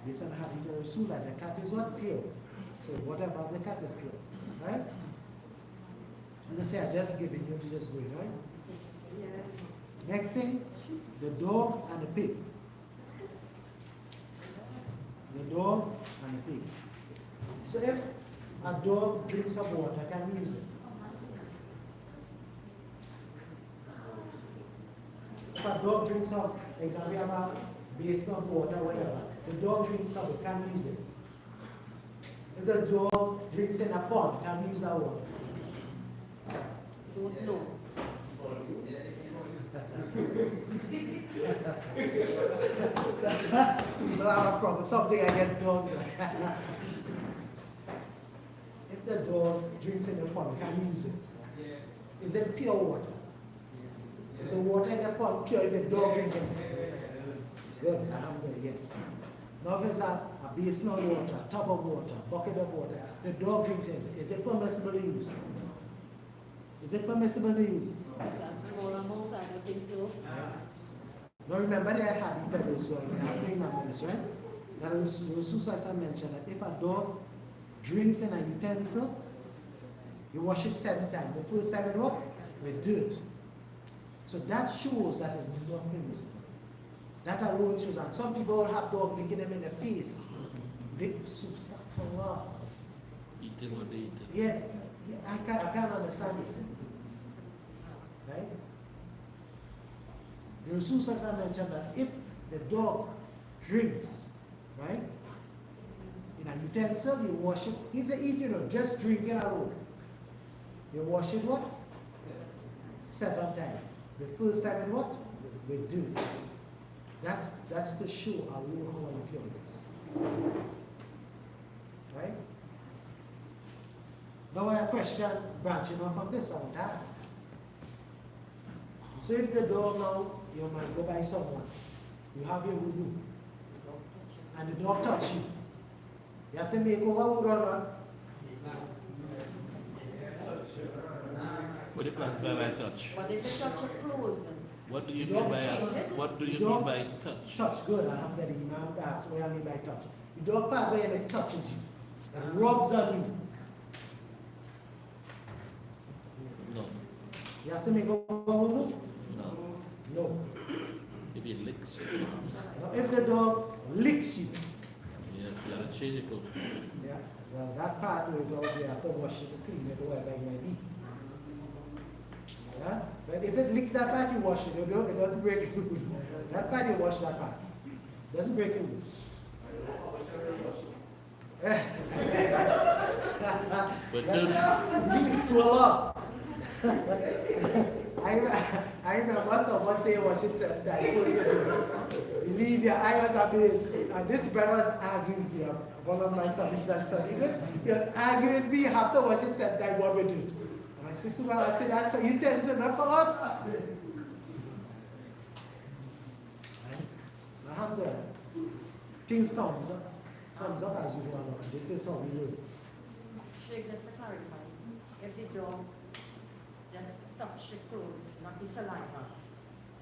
This and hadith or Rasulullah, the cat is what? Pure. So whatever the cat is pure. Right? As I say, I just giving you to just go in, right? Yeah. Next thing, the dog and the pig. The dog and the pig. So if a dog drinks of water, can we use it? If a dog drinks of, example, we have a basin of water, whatever, the dog drinks of it, can we use it? If the dog drinks in a pond, can we use that water? Don't know. We'll have a problem, something against dogs. If the dog drinks in the pond, can we use it? Is it pure water? Is the water in the pond pure if the dog drinks it? Good, alhamdulillah, yes. Now if it's a basin of water, a tub of water, a bucket of water, the dog drinks it, is it permissible to use? Is it permissible to use? That small amount, I don't think so. Yeah. Now remember the hadith of this one, you have to remember this, right? That Rasul mentioned that if a dog drinks in a utensil, you wash it 7 times. The first time it what? With dirt. So that shows that is not permissible. That alone shows, and some people have dogs licking them in the face. They stuff for what? Eating what they eat. Yeah, I can't understand this. Right? The Rasul mentioned that if the dog drinks, right, in a utensil, you wash it. He said, eat it, just drink it alone. You wash it what? 7 times. The first time in what? With dirt. That's to show alone how impure it is. Right? Now I have a question branching off from this, I want to ask. So if the dog now, you might go by someone, you have your wudu, and the dog touch you, you have to make over wudu or not? What do you classify by touch? But if you touch your clothes, What do you You mean don't by change it? what do you You mean don't- by touch? Touch, good, alhamdulillah, Imam asks what I mean by touch. The dog passes by and it touches you, and rubs on you. No, You have to make over wudu? no. No. If it licks you, Now if the dog licks you, yes, you gotta change it over. yeah, well that part of it, you have to wash it, clean it, whatever it might be. Yeah? But if it licks that part, you wash it. It doesn't break it. That part, you wash that part. It doesn't break it. But just Leave it alone. I remember someone say wash it 7 times. You leave your eyes amazed. And this brother was arguing with me. One of my colleagues that studied it. He was arguing with me, you have to wash it 7 times, what we do. I said, so well, I said, that's for utensils, not for us. Alhamdulillah. Things comes up as you go along. This is how we do. Sheikh, just to clarify, if the dog just touch the clothes, not the saliva,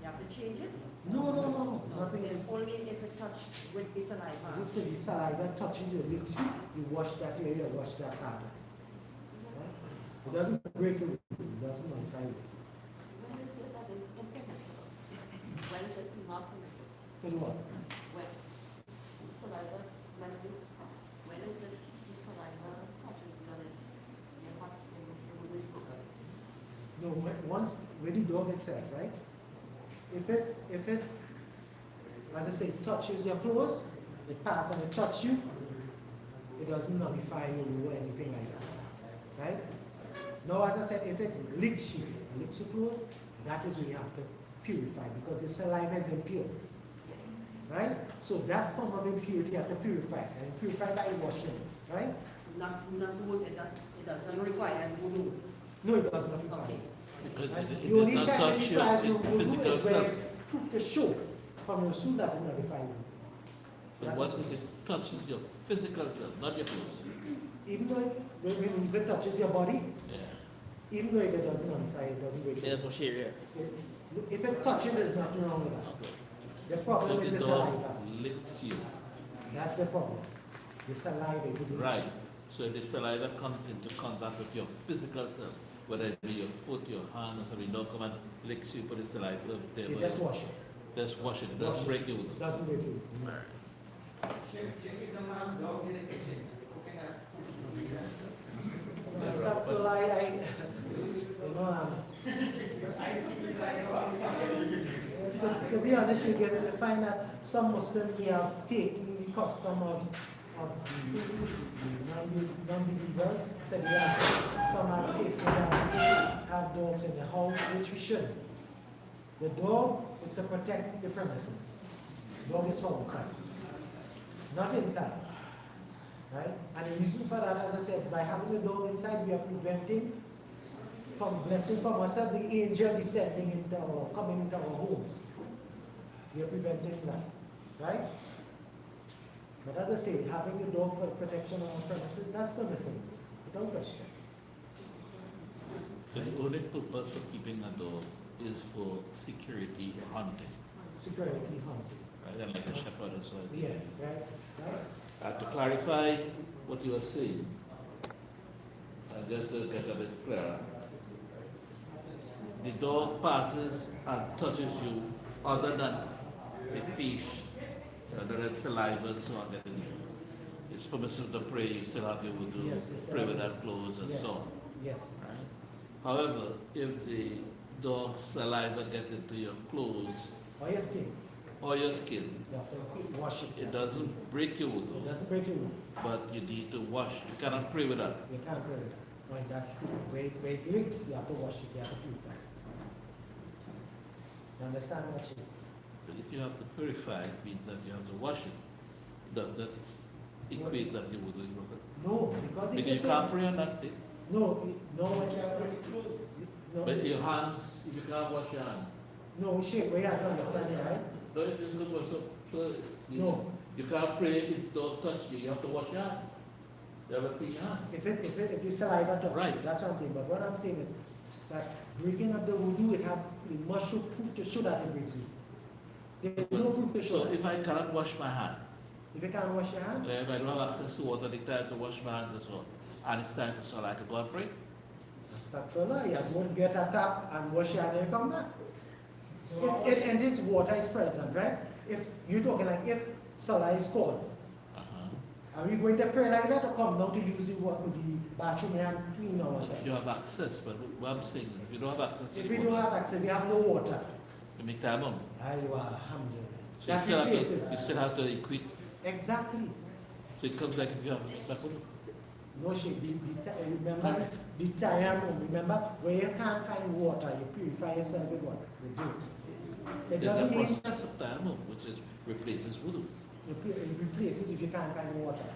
you have to change it? No, nothing It's is. only if it touched with the saliva. If the saliva touches your lips, you wash that area, wash that part. Right? It doesn't break you, it doesn't unfry you. When is it that is impermissible? When is it not permissible? To do what? When saliva, when is it the saliva touches when it's, you're not in the whisper? No, once, with the dog itself, right? If it, as I say, touches your clothes, it passes and it touches you, it doesn't nullify you or anything like that. Right? Now, as I said, if it licks you your clothes, that is when you have to purify because the saliva is impure. Yes. Right? So that form of impurity you have to purify, and purify by washing, right? Not wood, it does not require wudu. No, it does not require. Okay. Because And it the did only not time touch it your requires you to do physical is where self. it's proof to show from your suit that it nullify you. But what if it touches your physical self, not your clothes? Even though if it touches your body, Yeah. even though if it doesn't nullify, it doesn't break There's it. no share here. If it touches, there's nothing wrong with that. Okay. The So problem is the the dog saliva. licks you. That's the problem. The saliva. if it Right. licks So the saliva comes into contact with your physical self, whether it be your foot, your hand, or something. Don't come and licks you, put the saliva there. You just wash it. Just wash it. Wash Don't it. break you. Doesn't break you. If the man's dog in the kitchen, cooking up food. Stop to lie, you know, to be honest, you get to find that some Muslims have taken the custom of the non-believers to the other. Some have taken have dogs in the house, which we shouldn't. The dog is to protect the premises. Dog is outside, not inside. Right? And the reason for that, as I said, by having the dog inside, we are preventing from blessing from ourselves the angel descending into our, coming into our homes. We are preventing that. Right? But as I say, having the dog for protection of our premises, that's permissible, without question. So the only purpose for keeping a dog is for security hunting, Security hunting. right? And like a shepherd as well. Yeah, right? Right? To clarify what you were saying, and just to get a bit clearer, the dog passes and touches you other than the fish, other than saliva and so on. That it's permissible to pray, you still have your wudu, Yes, yes, pray without clothes and Yes. so on. Yes. Right? However, if the dog's saliva gets into your clothes Or your skin. or your skin, You have to wash it. it doesnn't break your It wudu, doesn't break you. but you need to wash. You cannot pray with that. You can't do it. When that's the way it leaks, you have to wash it, you have to purify it. You understand what you But if you have to purify, it means that you have to wash it. Does that equate that you wudu is broken? No, because if Because you you say, can't pray on that state. no, no, But your hands, if you can't wash your hands. no, Sheikh, we have to understand it, right? No, if you're supposed to, No. you can't pray if don't touch you. You have to wash your hands. You have to clean your hands. If the saliva touches Right. you, that's what I'm saying. But what I'm saying is that breaking up the wudu, it must show proof to show that it breaks you. There's no proof to show So that. if I cannot wash my hands, If you can't wash your hand, if I don't have access to water, the time to wash my hands as well, and it's time to so I can go and pray. stop for you have to get a tap and wash your hand and come back. And this water is present, right? If you're talking like if Salah is cold, are we going to pray like that or come down to use the water, the bathroom and clean ourselves? You have access, but what I'm saying is if you don't have access to If the we don't water, have access, we have no water. you make time on. Aywa, alhamdulillah. So That you replaces. still have to equate. Exactly. So it comes like if you have like, No shake. Remember the tayammum. Remember where you can't find water, you purify yourself with what? With dirt. It there's a doesn't mean process of tayammum, which is replaces wudu, it replaces if you can't find water.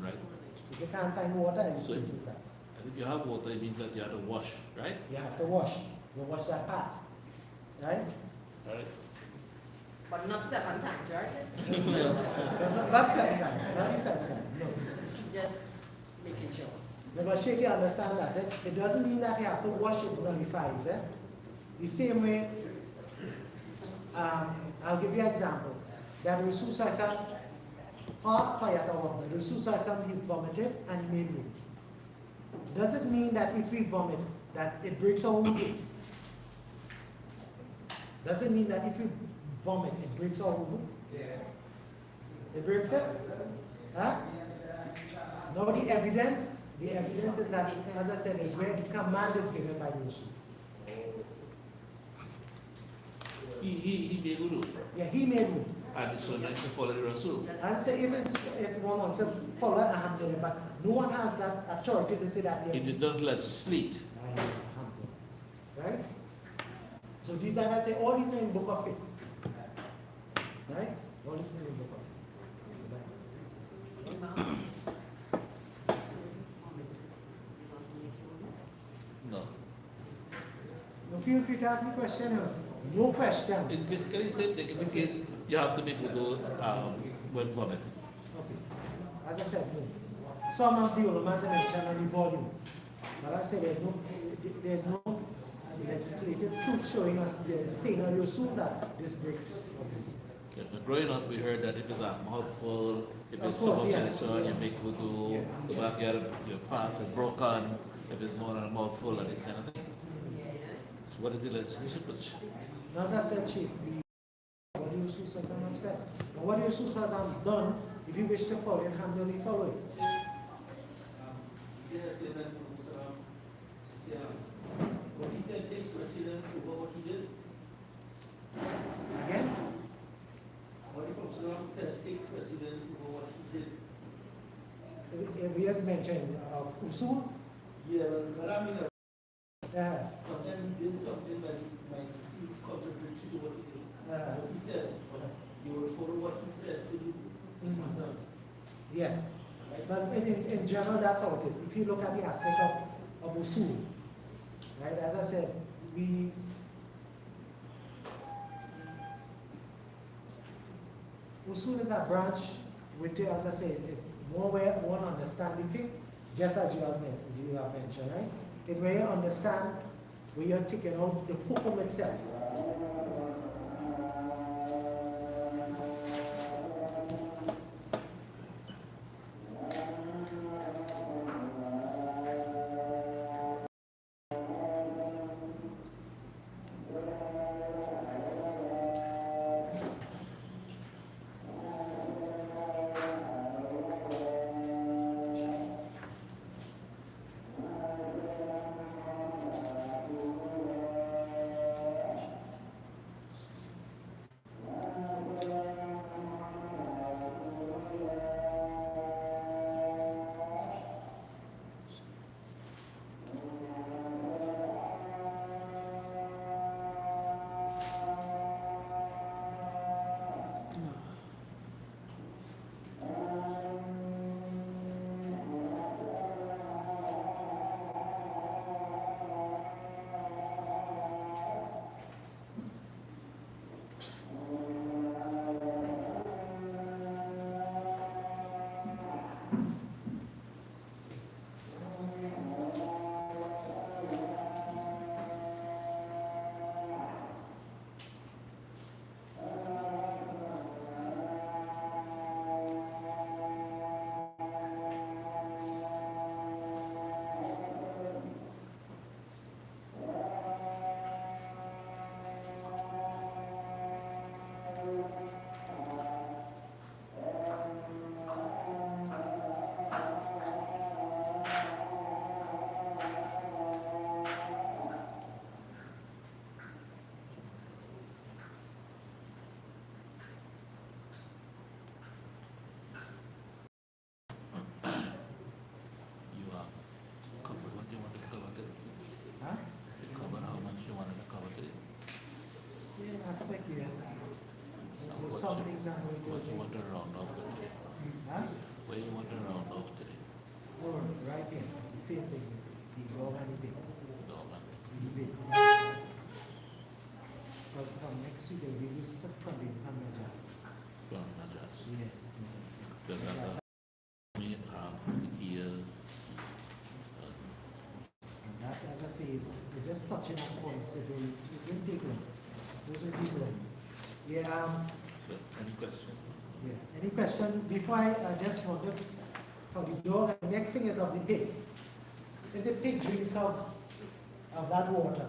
right? If you can't find water, it So- replaces that. And if you have water, it means that you have to wash, right? You have to wash. You wash that part. Right? Right. But not 7 times, right? Not 7 times. Not 7 times. No. Just making sure. Never shake, you understand that? It doesn't mean that you have to wash it nullifies. The same way, I'll give you an example. That Rasul Sassam fought Fayatawam. Rasul Sassam, he vomited and he made wudu. Doesn't mean that if we vomit, that it breaks our wudu. Doesn't mean that if we vomit, it breaks our wudu. It breaks it? Huh? Now the evidence is that, as I said, is where the command is given by the Rasul. He made wudu. Yeah, he made wudu. And so next to follow the Rasul. And say if one wants to follow Alhamdulillah, but no one has that authority to say that. He did not legislate. Right? So these are, I say, all these are in Book of Fiqh. Right? All these are in Book of Fiqh. No. No, feel free to ask the question. No question. It's basically the same thing. In this case, you have to make wudu when vomiting. Okay. As I said, no. Some of the ulamas are mentioned on the volume. But I say there's no legislative proof showing us the scenario soon that this breaks. Okay. But growing up, we heard that if it's a mouthful, if Of it's course, so much yes. on you make wudu, Yes. the backyard, your fast is broken, if it's more than a mouthful and this kind of thing. So what is the legislation which? Now, as I said, Chief, what the Rasul Sallallahu have said. And what the Rasul Sallallahu have done, if you wish to follow it, alhamdulillah, follow it. What he said takes precedence over what he did. Again? What the Prophet said takes precedence over what he did. We have mentioned of usul. Yes, but I mean, Uh, sometimes he did something that might seem contradictory to what he did. What he said, but you will follow what he said to do. yes. Right? But in general, that's how it is. If you look at the aspect of usul, right, as I said, usul is a branch which, as I say, is more where one understands the fiqh, just as you have mentioned, right? It's where you understand, where you're taking out the hukum itself. Aspect here. So some things I'm going to What you want to round off today? Huh? Where you want to round off today? No, right here. The same thing. The dog and the pig. Dog and The pig. Because from next week, we will start coming from Najas. from Najas. Yeah. Because Najas. me, the key is we're just touching on points. It will take long. Those will take long. Yeah. Any question? Yeah. Any question? Before I just wanted for the door. The next thing is of the pig. If the pig drinks of that water,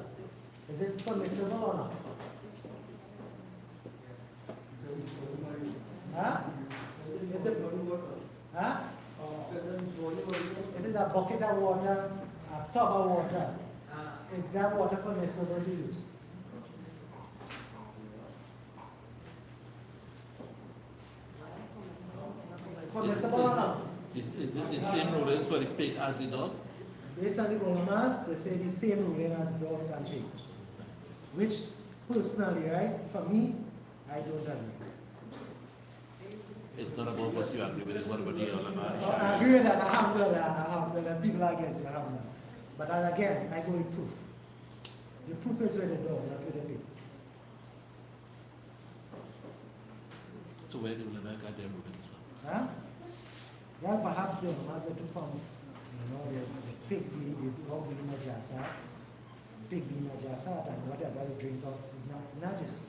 is it permissible or not? Huh? If the, huh? If it's a bucket of water, a tub of water, is that water permissible to use? Permissible or not? Is it the same rulings for the pig as the dog? Based on the ulamas, they say the same ruling as dog and pig. Which, personally, right, for me, I don't agree. It's not about what you agree with, it's what about the ulama. I agree with that, alhamdulillah, people are against it, alhamdulillah. But again, I go with proof. The proof is with the dog, not with the pig. So where do ulama get their rulings from? Huh? Well, perhaps the ulamas are took from, the pig being, the dog being najasa, pig being najasa, and whatever they drink of is not najis.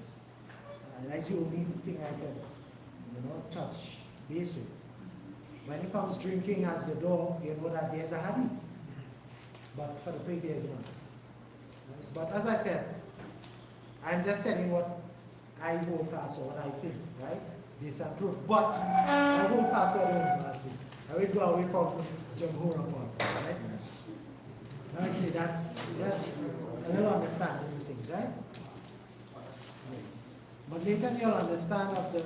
That's the only thing I can, touch base with. When it comes drinking as the dog, you know that there's a hadith. But for the pig, there's none. But as I said, I'm just telling what I hold fast or what I think, right? This and proof. But I hold fast on mercy. I will go away from Jamhur upon, right? I say that's just a little understanding of things, right? But later you'll understand of the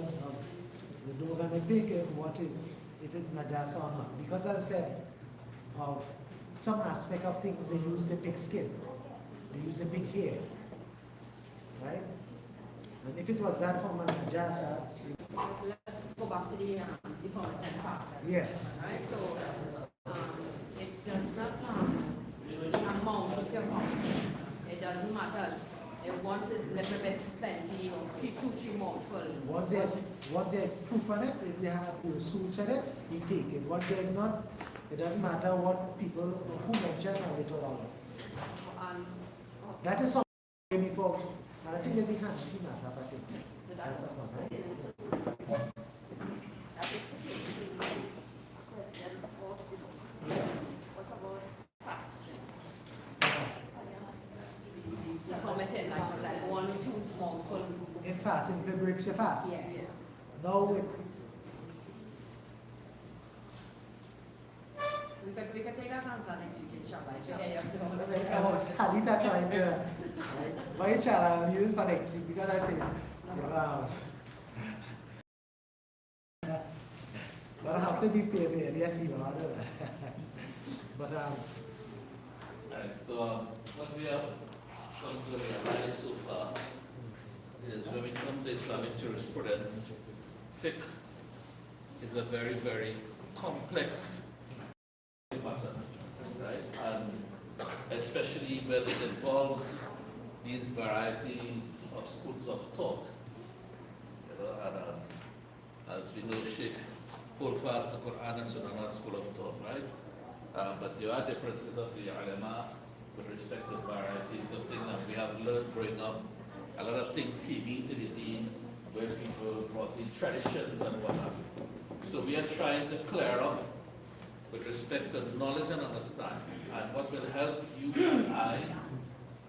dog and the pig, what is, if it's najasa or not. Because as I said, of some aspect of things, they use the pig skin. They use the pig hair. Right? And if it was that from a najasa, Let's go back to the fountain part. yeah. Right, so it does not the amount of your mouth. It doesn't matter. If once it's a little bit plenty or 2-3 mouthfuls. Once there's proof on it, if they have the Rasul said it, we take it. Once there's not, it doesn't matter what people who mention or little or lot. And That is something before. And I think there's a hand, I think that's a one, right? That is the question for what about fasting? the permitted like 1 or 2 mouthfuls. In fasting, if it breaks your fast. Yeah. No, We can take our answer next week, inshallah. I was Hadith trying to, why inshallah, I'll use it for next week because I say, wow. But I have to be paid, yes, you know, but Alright, so what we have come to realize so far is when we come to Islamic jurisprudence, fiqh is a very, very complex matter, right? And especially when it involves these varieties of schools of thought. And as we know, Sheikh hold fast the Quran and Sunnah, not school of thought, right? But there are differences of the ulama with respect to varieties of things that we have learned growing up. A lot of things came into the deen where people brought in traditions and what have you. So we are trying to clear up with respect to knowledge and understanding. And what will help you and I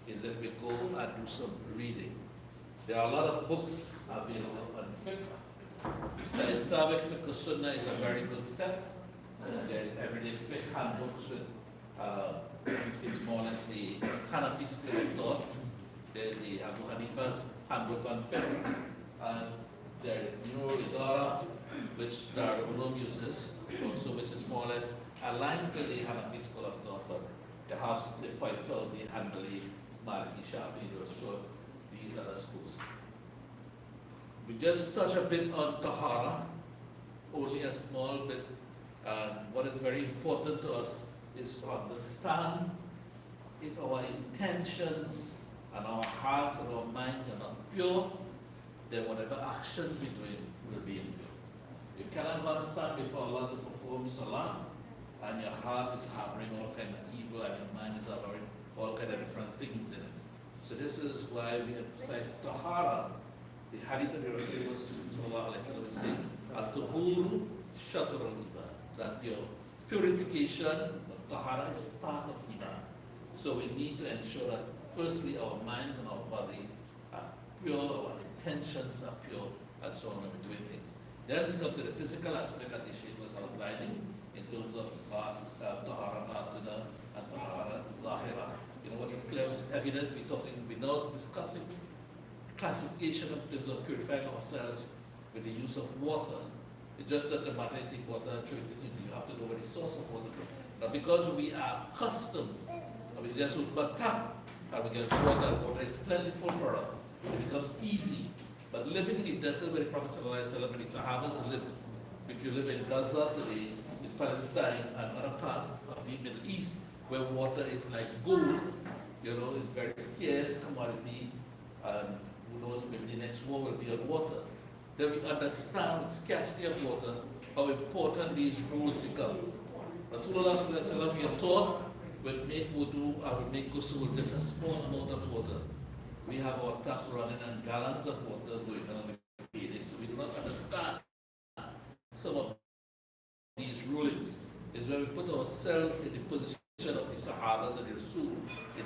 is that we go and do some reading. There are a lot of books available on fiqh. Besides Sabiq Fiqh Sunnah is a very good set. There's everyday fiqh handbooks with it's more or less the Hanafi school of thought. There's the Abu Hanifa's handbook on fiqh. And there is Nur Idara, which Darul uses, also which is more or less aligned to the Hanafi school of thought, but perhaps they point out the Hanbali, Maliki, Shafi, those show these other schools. We just touch a bit on Tahara, only a small bit. And what is very important to us is to understand if our intentions and our hearts and our minds are not pure, then whatever actions we do will be impure. You cannot not stand before Allah to perform salah and your heart is harboring all kind of evil and your mind is harboring all kind of different things in it. So this is why we emphasize tahara. The hadith of the Rasul was saying, al-tuhuru shatur al-iman, that your purification, tahara, is part of iman. So we need to ensure that firstly our minds and our body are pure, our intentions are pure, and so on when we're doing things. Then we come to the physical aspect that the Shaykh was outlining in terms of tahara batina and tahara zahira. You know what is clear, what is evident, we're not discussing classification in terms of purifying ourselves with the use of water. It's just that the magnetic water, you have to know where the source of water is. Now because we are accustomed, we just open a tap and we get water, water is plentiful for us. It becomes easy. But living in the desert where the Prophet ﷺ and the Sahabas lived, if you live in Gaza today, in Palestine and other parts of the Middle East, where water is like gold, you know, it's very scarce commodity, and who knows, maybe the next war will be on water. Then we understand with scarcity of water how important these rules become. Rasulullah ﷺ, we are taught, will make wudu and will make ghusl with just a small amount of water. We have our tap running and gallons of water going on with bathing, so we do not understand some of these rulings. Is when we put ourselves in the position of the Sahabas and the Rasul in